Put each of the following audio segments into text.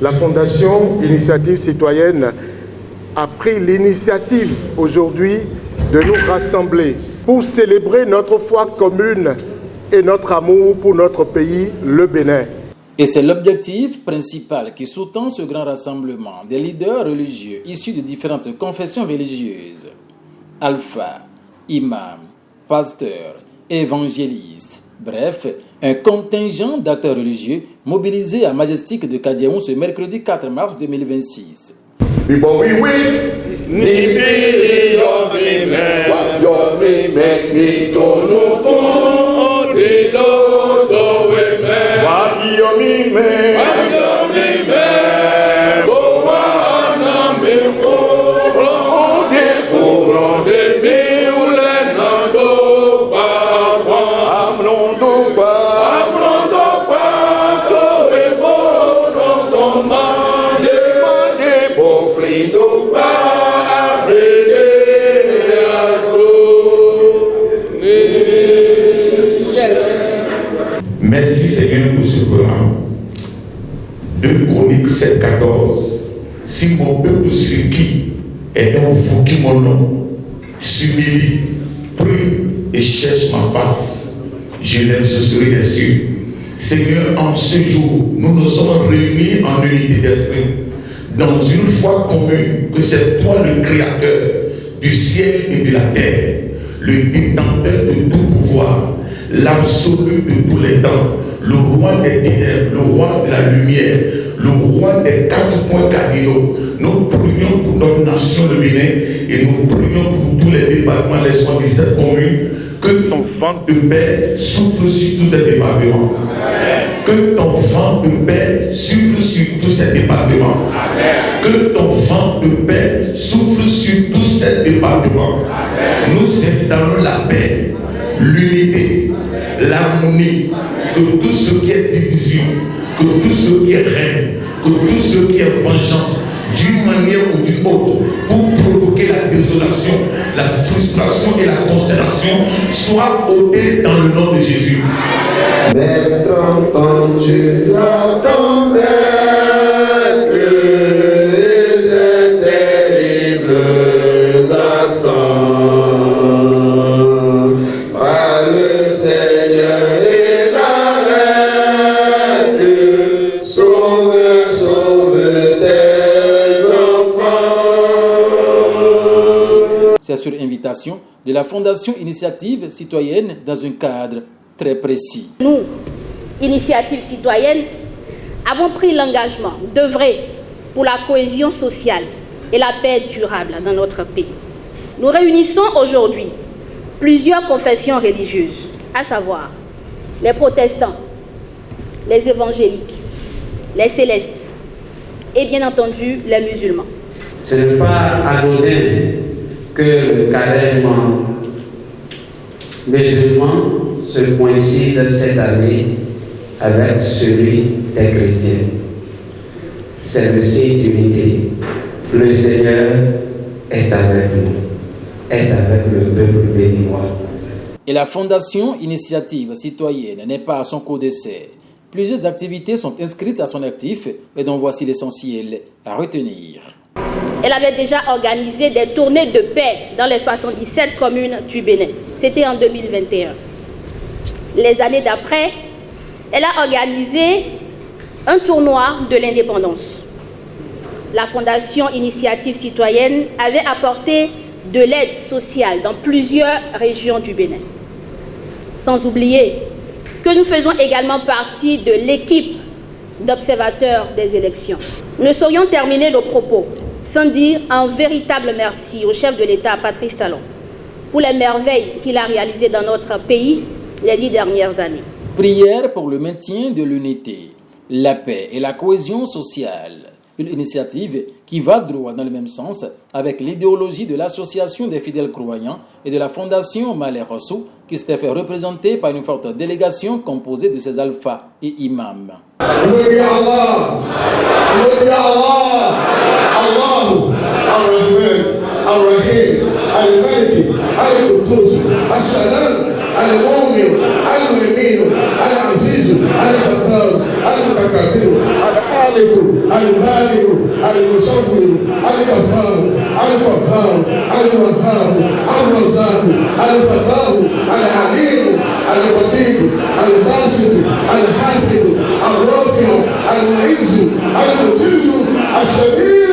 La Fondation Initiative Citoyenne a pris l'initiative aujourd'hui de nous rassembler pour célébrer notre foi commune et notre amour pour notre pays, le Bénin. Et c'est l'objectif principal qui sous-tend ce grand rassemblement des leaders religieux issus de différentes confessions religieuses. Alpha, imams, pasteurs, évangélistes, bref, un contingent d'acteurs religieux mobilisés à Majestic de Kadiaou ce mercredi 4 mars 2026. Merci Seigneur pour ce programme. 2 Chroniques 7,14. Si mon peuple sur qui est un fou qui mon nom s'humilie, prie et cherche ma face, je serai des cieux. Seigneur, en ce jour, nous nous sommes réunis en unité d'esprit, dans une foi commune que c'est toi le Créateur du ciel et de la terre, le détenteur de tout pouvoir, l'absolu de tous les temps, le roi des ténèbres, le roi de la lumière, le roi des 4 points cardinaux. Nous prions pour notre nation, le Bénin, et nous prions pour tous les départements, les 77 communes, que ton vent de paix souffle sur tous ces départements. Amen. Que ton vent de paix souffle sur tous ces départements. Amen. Que ton vent de paix souffle sur tous ces départements. Amen. Nous installons la paix, l'unité, l'harmonie, que tout ce qui est division, que tout ce qui est règne, que tout ce qui est vengeance, d'une manière ou d'une autre, pour provoquer la désolation, la frustration et la consternation, soit ôté dans le nom de Jésus. Maître, entends-tu la tempête et ses terribles accents? Par le Seigneur et l'arrête, sauve, sauve tes enfants. C'est sur invitation de la Fondation Initiative Citoyenne dans un cadre très précis. Nous, Initiative Citoyenne, avons pris l'engagement d'œuvrer pour la cohésion sociale et la paix durable dans notre pays. Nous réunissons aujourd'hui plusieurs confessions religieuses, à savoir les protestants, les évangéliques, les célestes et bien entendu les musulmans. Ce n'est pas anodin que le carême musulman se coïncide cette année avec celui des chrétiens. C'est le signe d'unité. Le Seigneur est avec nous, est avec le peuple béninois. Et la Fondation Initiative Citoyenne n'est pas à son cours d'essai. Plusieurs activités sont inscrites à son actif et dont voici l'essentiel à retenir. Elle avait déjà organisé des tournées de paix dans les 77 communes du Bénin. C'était en 2021. Les années d'après, elle a organisé un tournoi de l'indépendance. La Fondation Initiative Citoyenne avait apporté de l'aide sociale dans plusieurs régions du Bénin. Sans oublier que nous faisons également partie de l'équipe d'observateurs des élections. Nous ne saurions terminer nos propos sans dire un véritable merci au chef de l'État, Patrice Talon, pour les merveilles qu'il a réalisées dans notre pays les 10 dernières années. Prière pour le maintien de l'unité, la paix et la cohésion sociale. Une initiative qui va droit dans le même sens avec l'idéologie de l'Association des fidèles croyants et de la Fondation Malé Rosso, qui s'était fait représenter par une forte délégation composée de ses alphas et imams. Glory Allah, Glory Allah, Allahu, Ar-Rahman, Ar-Rahim, Al-Maliki, Al-Qudus, Al-Salam, Al-Mu'min, Al-Mu'min, Al-Aziz, الجبار المتكبر الخالق البارئ المصور الغفار القهار الوهاب الرزاق الفتاه العليم القدير الباسط الحافظ الرافع المعز المذل الشرير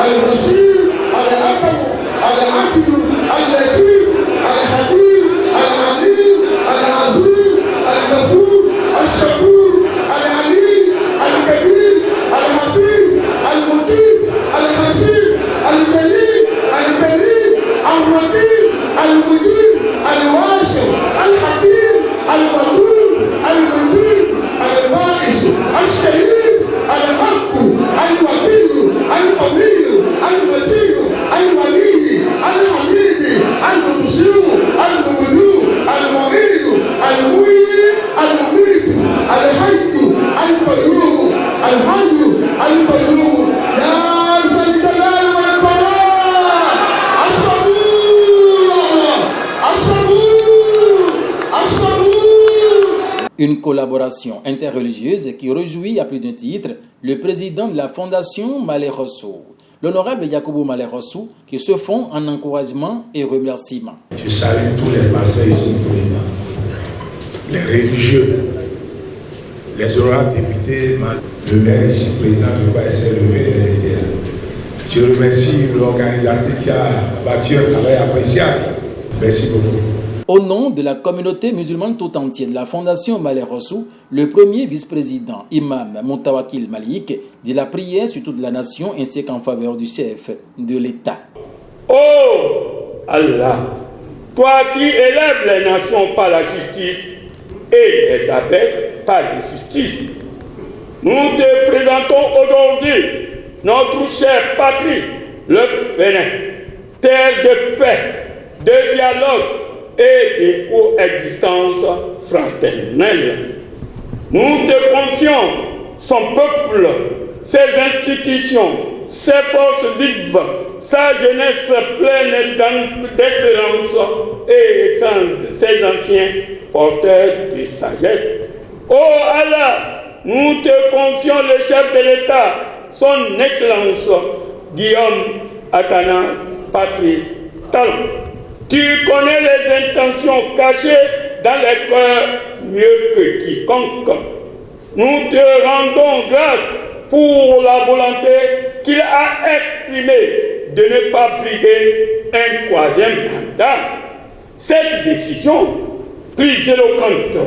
البصير الأكرم العدل اللطيف الحبيب العليم العظيم الغفور الشكور العليم الكبير الحفيظ المجيب الحسيب الجليل الكريم الرقيب المجيب الواسع الحكيم الغفور المجيب الباعث الشهيد الحق الوكيل القوي المتين الولي الحميد المبصر المبدو المعيد المحيي المميت الحي القيوم الحي القيوم يا ذا الجلال والإكرام Une collaboration interreligieuse qui réjouit à plus d'un titre le président de la Fondation Malé Rossou, l'honorable Yacoubou Malé Rossou, qui se font en encouragement et remerciement. Je salue tous les pasteurs ici présents, les religieux, les honorables députés, le maire ici présent, je crois que c'est le maire. Je remercie l'organisateur qui a battu un travail appréciable. Merci beaucoup. Au nom de la communauté musulmane tout entière de la Fondation Malé Rossou, le premier vice-président, Imam Moutawakil Malik, dit la prière sur toute la nation ainsi qu'en faveur du chef de l'État. Oh Allah, toi qui élèves les nations par la justice et les abaisses par l'injustice, nous te présentons aujourd'hui notre chère patrie, le Bénin, terre de paix, de dialogue et de coexistence fraternelle. Nous te confions son peuple, ses institutions, ses forces vives, sa jeunesse pleine d'espérance et ses anciens porteurs de sagesse. Oh Allah, nous te confions le chef de l'État, son Excellence Guillaume Atana Patrice Talon. Tu connais les intentions cachées dans les cœurs mieux que quiconque. Nous te rendons grâce pour la volonté qu'il a exprimée de ne pas briguer un troisième mandat. Cette décision, plus éloquente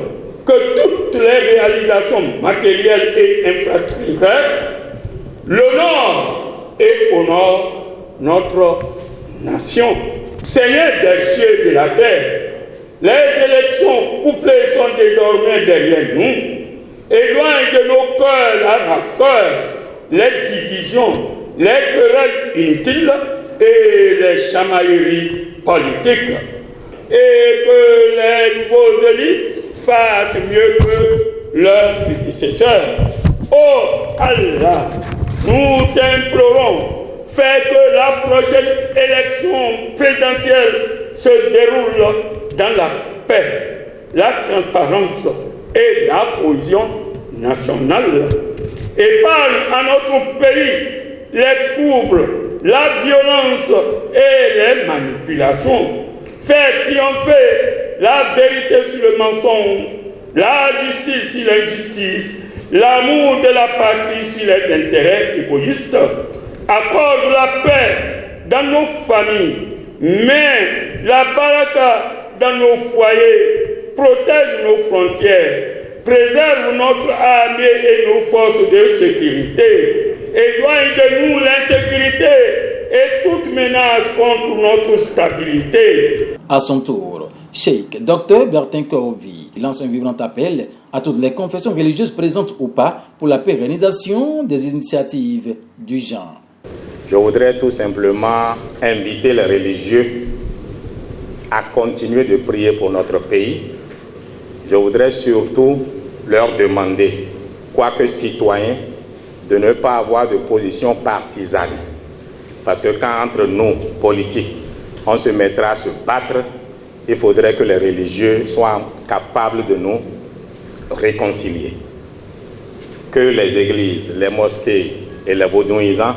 que toutes les réalisations matérielles et infrastructurelles, l'honore et honore notre nation. Seigneur des cieux et de la terre, les élections couplées sont désormais derrière nous. Éloigne de nos cœurs la rancœur, les divisions, les querelles inutiles et les chamailleries politiques. Et que les nouveaux élus fassent mieux que leurs prédécesseurs. Oh Allah, nous t'implorons, fais que la prochaine élection présidentielle se déroule dans la paix, la transparence et la cohésion nationale. Épargne à notre pays les troubles, la violence et les manipulations. Fais triompher la vérité sur le mensonge, la justice sur l'injustice, l'amour de la patrie sur les intérêts égoïstes. Accorde la paix dans nos familles, mets la baraka dans nos foyers, protège nos frontières, préserve notre armée et nos forces de sécurité, éloigne de nous l'insécurité et toute menace contre notre stabilité. À son tour, Cheikh Dr Bertin Korovi lance un vibrant appel à toutes les confessions religieuses présentes ou pas pour la pérennisation des initiatives du genre. Je voudrais tout simplement inviter les religieux à continuer de prier pour notre pays. Je voudrais surtout leur demander, quoique citoyens, de ne pas avoir de position partisane. Parce que quand entre nous, politiques, on se mettra à se battre, il faudrait que les religieux soient capables de nous réconcilier. Que les églises, les mosquées et les vaudouisants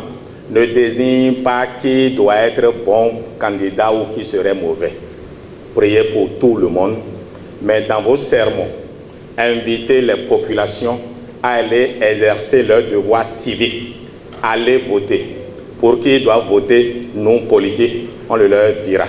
ne désignent pas qui doit être bon candidat ou qui serait mauvais. Priez pour tout le monde, mais dans vos sermons, invitez les populations à aller exercer leur devoir civique, aller voter. Pour qui doivent voter, nous politiques, on le leur dira.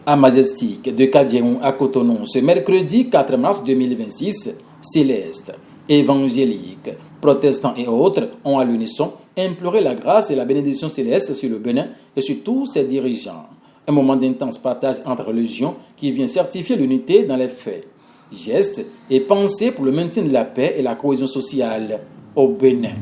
À Majestic de Kadiaou à Cotonou, ce mercredi 4 mars 2026, célestes, évangéliques, protestants et autres ont à l'unisson imploré la grâce et la bénédiction céleste sur le Bénin et sur tous ses dirigeants. Un moment d'intense partage entre religions qui vient certifier l'unité dans les faits, gestes et pensées pour le maintien de la paix et la cohésion sociale au Bénin.